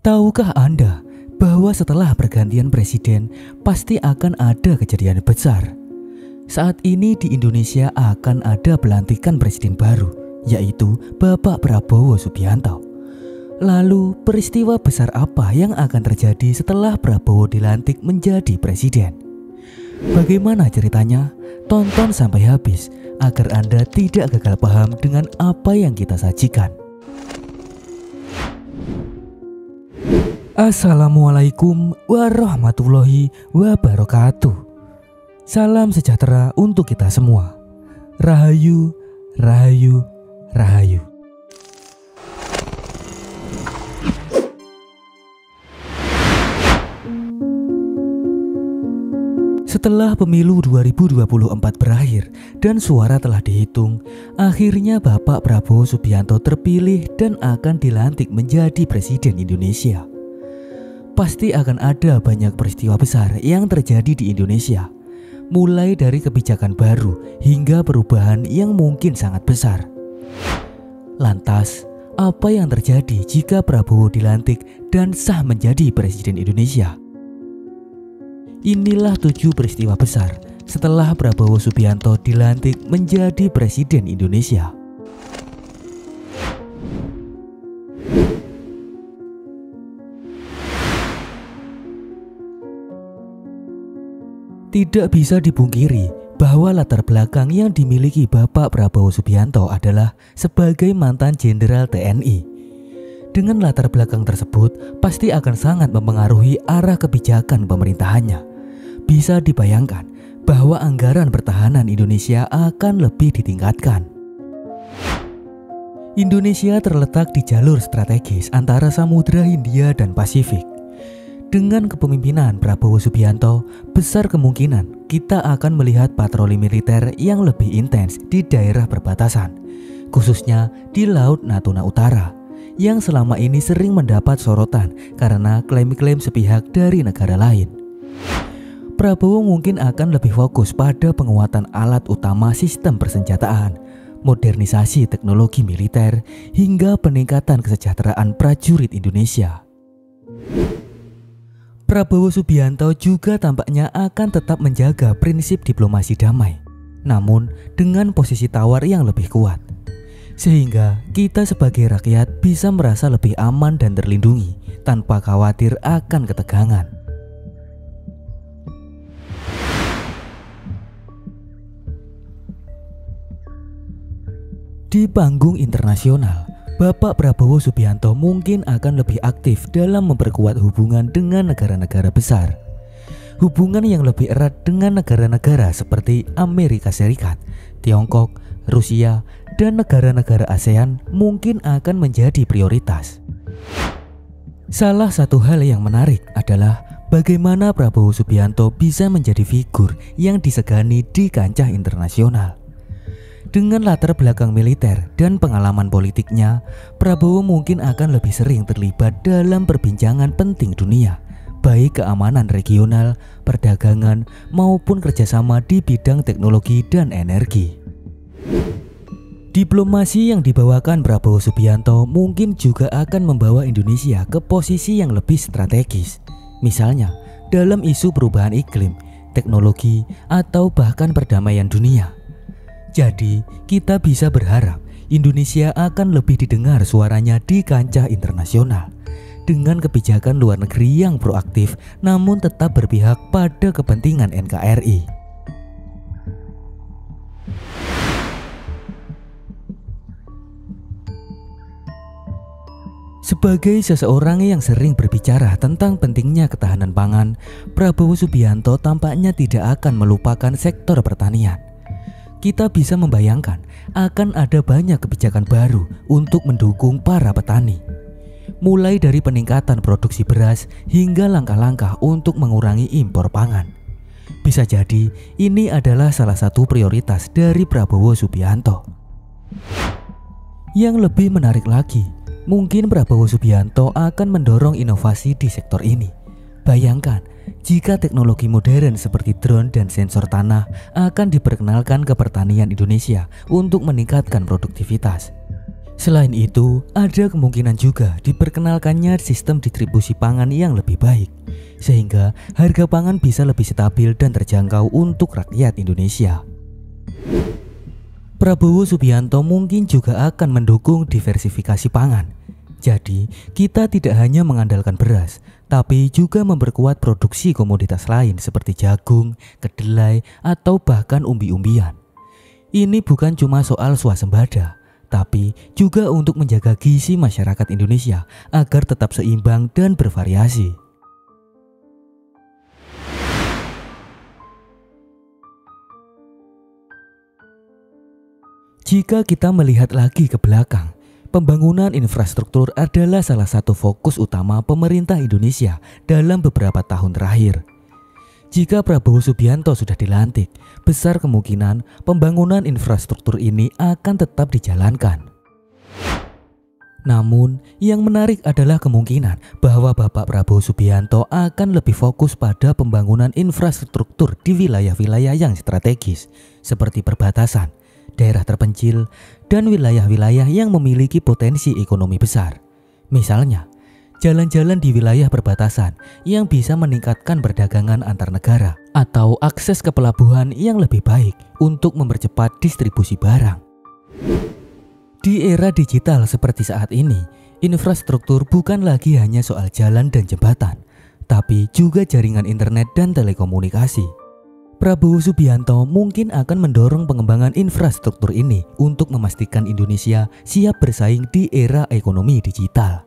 Tahukah Anda bahwa setelah pergantian presiden pasti akan ada kejadian besar? Saat ini di Indonesia akan ada pelantikan presiden baru, yaitu Bapak Prabowo Subianto. Lalu peristiwa besar apa yang akan terjadi setelah Prabowo dilantik menjadi presiden? Bagaimana ceritanya? Tonton sampai habis agar Anda tidak gagal paham dengan apa yang kita sajikan. Assalamualaikum warahmatullahi wabarakatuh. Salam sejahtera untuk kita semua. Rahayu, rahayu, rahayu. Setelah pemilu 2024 berakhir dan suara telah dihitung, akhirnya Bapak Prabowo Subianto terpilih dan akan dilantik menjadi presiden Indonesia. Pasti akan ada banyak peristiwa besar yang terjadi di Indonesia, mulai dari kebijakan baru hingga perubahan yang mungkin sangat besar. Lantas, apa yang terjadi jika Prabowo dilantik dan sah menjadi presiden Indonesia? Inilah 7 peristiwa besar setelah Prabowo Subianto dilantik menjadi presiden Indonesia. Tidak bisa dipungkiri bahwa latar belakang yang dimiliki Bapak Prabowo Subianto adalah sebagai mantan Jenderal TNI. Dengan latar belakang tersebut pasti akan sangat mempengaruhi arah kebijakan pemerintahannya. Bisa dibayangkan bahwa anggaran pertahanan Indonesia akan lebih ditingkatkan. Indonesia terletak di jalur strategis antara Samudra Hindia dan Pasifik. Dengan kepemimpinan Prabowo Subianto, besar kemungkinan kita akan melihat patroli militer yang lebih intens di daerah perbatasan, khususnya di Laut Natuna Utara, yang selama ini sering mendapat sorotan karena klaim-klaim sepihak dari negara lain. Prabowo mungkin akan lebih fokus pada penguatan alat utama sistem persenjataan, modernisasi teknologi militer, hingga peningkatan kesejahteraan prajurit Indonesia. Prabowo Subianto juga tampaknya akan tetap menjaga prinsip diplomasi damai, namun dengan posisi tawar yang lebih kuat, sehingga kita sebagai rakyat bisa merasa lebih aman dan terlindungi tanpa khawatir akan ketegangan. Di panggung internasional, Bapak Prabowo Subianto mungkin akan lebih aktif dalam memperkuat hubungan dengan negara-negara besar. Hubungan yang lebih erat dengan negara-negara seperti Amerika Serikat, Tiongkok, Rusia, dan negara-negara ASEAN mungkin akan menjadi prioritas. Salah satu hal yang menarik adalah bagaimana Prabowo Subianto bisa menjadi figur yang disegani di kancah internasional. Dengan latar belakang militer dan pengalaman politiknya, Prabowo mungkin akan lebih sering terlibat dalam perbincangan penting dunia, baik keamanan regional, perdagangan, maupun kerjasama di bidang teknologi dan energi. Diplomasi yang dibawakan Prabowo Subianto mungkin juga akan membawa Indonesia ke posisi yang lebih strategis, misalnya dalam isu perubahan iklim, teknologi, atau bahkan perdamaian dunia. Jadi, kita bisa berharap Indonesia akan lebih didengar suaranya di kancah internasional dengan kebijakan luar negeri yang proaktif namun tetap berpihak pada kepentingan NKRI. Sebagai seseorang yang sering berbicara tentang pentingnya ketahanan pangan, Prabowo Subianto tampaknya tidak akan melupakan sektor pertanian. Kita bisa membayangkan akan ada banyak kebijakan baru untuk mendukung para petani. Mulai dari peningkatan produksi beras hingga langkah-langkah untuk mengurangi impor pangan. Bisa jadi ini adalah salah satu prioritas dari Prabowo Subianto. Yang lebih menarik lagi, mungkin Prabowo Subianto akan mendorong inovasi di sektor ini. Bayangkan jika teknologi modern seperti drone dan sensor tanah akan diperkenalkan ke pertanian Indonesia untuk meningkatkan produktivitas. Selain itu, ada kemungkinan juga diperkenalkannya sistem distribusi pangan yang lebih baik, sehingga harga pangan bisa lebih stabil dan terjangkau untuk rakyat Indonesia. Prabowo Subianto mungkin juga akan mendukung diversifikasi pangan. Jadi, kita tidak hanya mengandalkan beras, tapi juga memperkuat produksi komoditas lain seperti jagung, kedelai, atau bahkan umbi-umbian. Ini bukan cuma soal swasembada, tapi juga untuk menjaga gizi masyarakat Indonesia agar tetap seimbang dan bervariasi. Jika kita melihat lagi ke belakang, pembangunan infrastruktur adalah salah satu fokus utama pemerintah Indonesia dalam beberapa tahun terakhir. Jika Prabowo Subianto sudah dilantik, besar kemungkinan pembangunan infrastruktur ini akan tetap dijalankan. Namun, yang menarik adalah kemungkinan bahwa Bapak Prabowo Subianto akan lebih fokus pada pembangunan infrastruktur di wilayah-wilayah yang strategis, seperti perbatasan, daerah terpencil, dan wilayah-wilayah yang memiliki potensi ekonomi besar. Misalnya, jalan-jalan di wilayah perbatasan yang bisa meningkatkan perdagangan antar negara atau akses ke pelabuhan yang lebih baik untuk mempercepat distribusi barang. Di era digital seperti saat ini, infrastruktur bukan lagi hanya soal jalan dan jembatan, tapi juga jaringan internet dan telekomunikasi. Prabowo Subianto mungkin akan mendorong pengembangan infrastruktur ini untuk memastikan Indonesia siap bersaing di era ekonomi digital.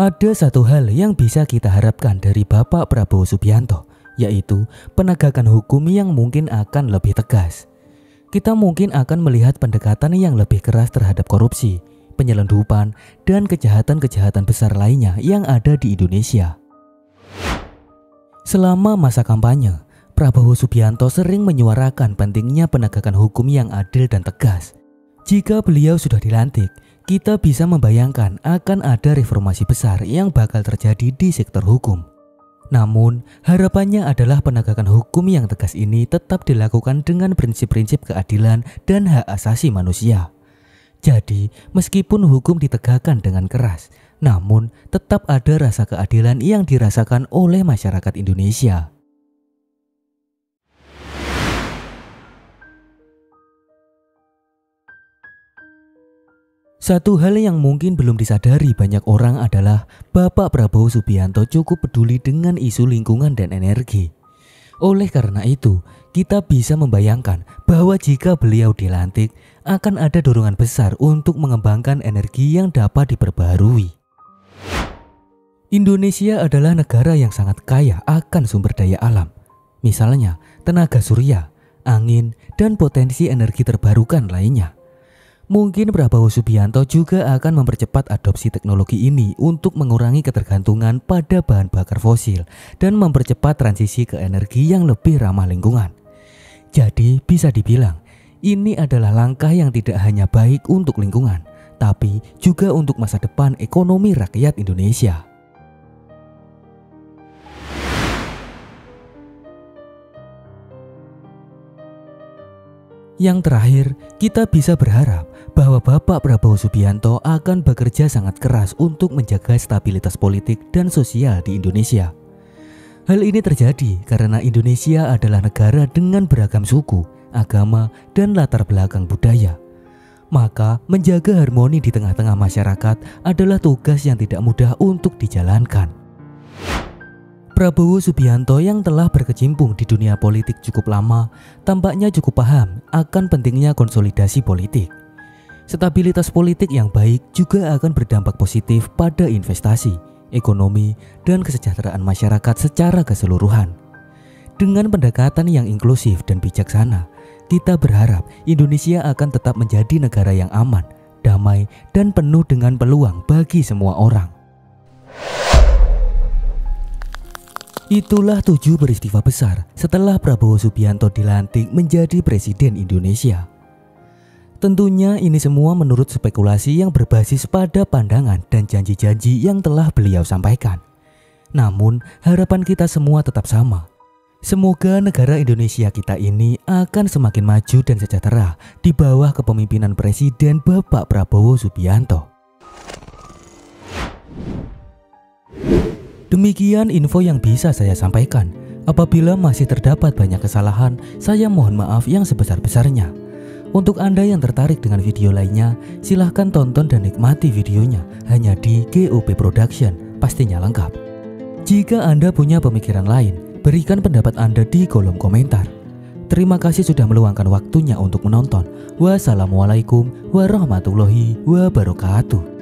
Ada satu hal yang bisa kita harapkan dari Bapak Prabowo Subianto, yaitu penegakan hukum yang mungkin akan lebih tegas. Kita mungkin akan melihat pendekatan yang lebih keras terhadap korupsi, penyelundupan, dan kejahatan-kejahatan besar lainnya yang ada di Indonesia. Selama masa kampanye, Prabowo Subianto sering menyuarakan pentingnya penegakan hukum yang adil dan tegas. Jika beliau sudah dilantik, kita bisa membayangkan akan ada reformasi besar yang bakal terjadi di sektor hukum. Namun, harapannya adalah penegakan hukum yang tegas ini tetap dilakukan dengan prinsip-prinsip keadilan dan hak asasi manusia. Jadi, meskipun hukum ditegakkan dengan keras, namun tetap ada rasa keadilan yang dirasakan oleh masyarakat Indonesia. Satu hal yang mungkin belum disadari banyak orang adalah Bapak Prabowo Subianto cukup peduli dengan isu lingkungan dan energi. Oleh karena itu, kita bisa membayangkan bahwa jika beliau dilantik, akan ada dorongan besar untuk mengembangkan energi yang dapat diperbaharui. Indonesia adalah negara yang sangat kaya akan sumber daya alam, misalnya tenaga surya, angin, dan potensi energi terbarukan lainnya. Mungkin Prabowo Subianto juga akan mempercepat adopsi teknologi ini untuk mengurangi ketergantungan pada bahan bakar fosil dan mempercepat transisi ke energi yang lebih ramah lingkungan. Jadi bisa dibilang, ini adalah langkah yang tidak hanya baik untuk lingkungan, tapi juga untuk masa depan ekonomi rakyat Indonesia. Yang terakhir, kita bisa berharap bahwa Bapak Prabowo Subianto akan bekerja sangat keras untuk menjaga stabilitas politik dan sosial di Indonesia. Hal ini terjadi karena Indonesia adalah negara dengan beragam suku, agama, dan latar belakang budaya. Maka, menjaga harmoni di tengah-tengah masyarakat adalah tugas yang tidak mudah untuk dijalankan. Prabowo Subianto yang telah berkecimpung di dunia politik cukup lama, tampaknya cukup paham akan pentingnya konsolidasi politik. Stabilitas politik yang baik juga akan berdampak positif pada investasi, ekonomi, dan kesejahteraan masyarakat secara keseluruhan. Dengan pendekatan yang inklusif dan bijaksana, kita berharap Indonesia akan tetap menjadi negara yang aman, damai, dan penuh dengan peluang bagi semua orang. Itulah 7 peristiwa besar setelah Prabowo Subianto dilantik menjadi Presiden Indonesia. Tentunya ini semua menurut spekulasi yang berbasis pada pandangan dan janji-janji yang telah beliau sampaikan. Namun harapan kita semua tetap sama. Semoga negara Indonesia kita ini akan semakin maju dan sejahtera di bawah kepemimpinan Presiden Bapak Prabowo Subianto. Demikian info yang bisa saya sampaikan. Apabila masih terdapat banyak kesalahan, saya mohon maaf yang sebesar-besarnya. Untuk Anda yang tertarik dengan video lainnya, silahkan tonton dan nikmati videonya hanya di GOP Production, pastinya lengkap. Jika Anda punya pemikiran lain, berikan pendapat Anda di kolom komentar. Terima kasih sudah meluangkan waktunya untuk menonton. Wassalamualaikum warahmatullahi wabarakatuh.